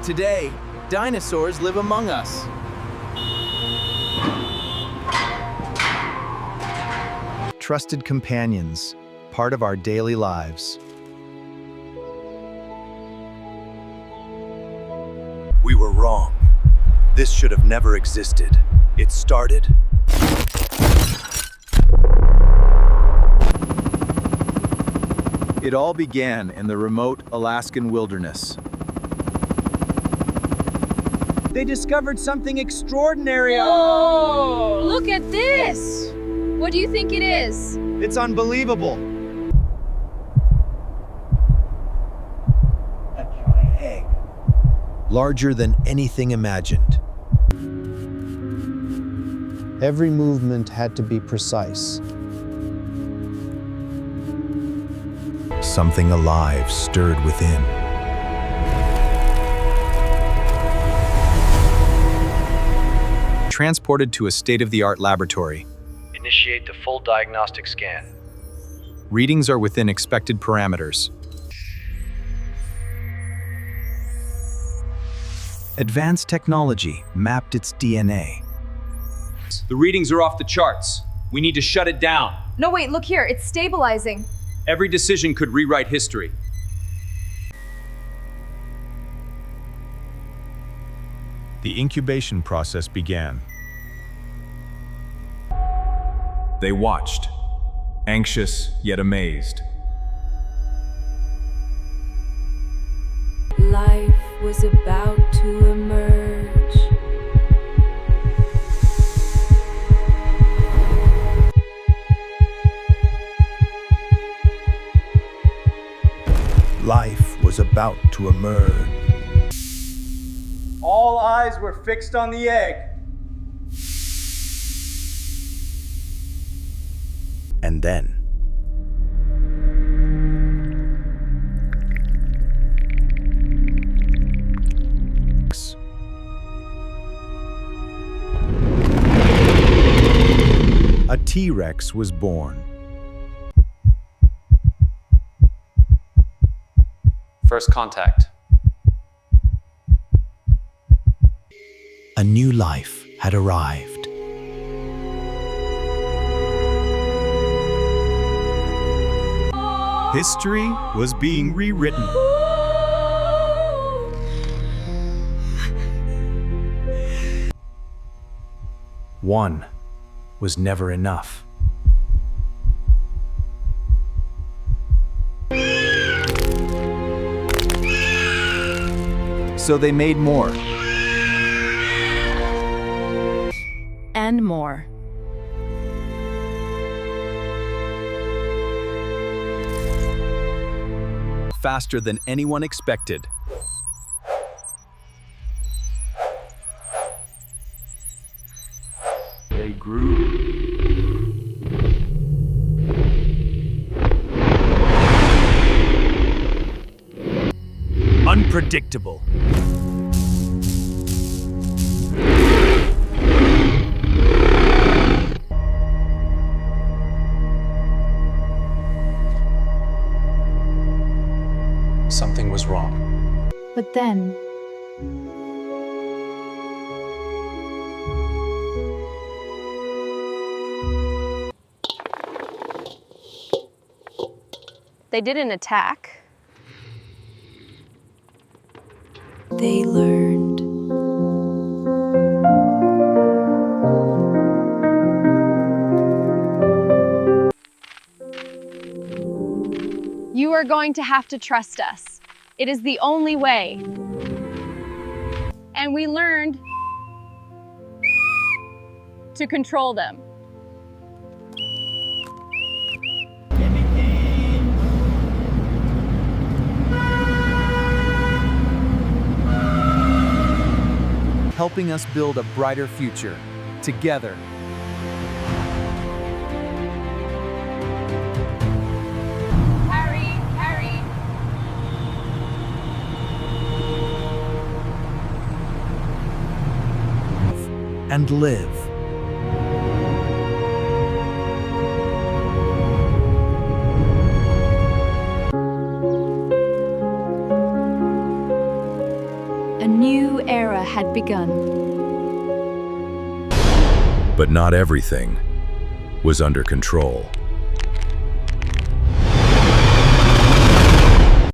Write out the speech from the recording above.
Today, dinosaurs live among us. Trusted companions, part of our daily lives. We were wrong. This should have never existed. It started. It all began in the remote Alaskan wilderness. They discovered something extraordinary. Oh, look at this! What do you think it is? It's unbelievable. A giant egg. Larger than anything imagined. Every movement had to be precise. Something alive stirred within. Transported to a state-of-the-art laboratory. Initiate the full diagnostic scan. Readings are within expected parameters. Advanced technology mapped its DNA. The readings are off the charts. We need to shut it down. No, wait, look here. It's stabilizing. Every decision could rewrite history. The incubation process began. They watched, anxious yet amazed. Life was about to emerge. Life was about to emerge. All eyes were fixed on the egg. And then, a T-Rex was born. First contact. A new life had arrived. History was being rewritten. One was never enough. So they made more. And more. Faster than anyone expected. They grew. Unpredictable. Something was wrong. But then, they didn't attack. They learned. You are going to have to trust us. It is the only way. And we learned to control them. Helping us build a brighter future, together. Harry. And live. A new era had begun. But not everything was under control.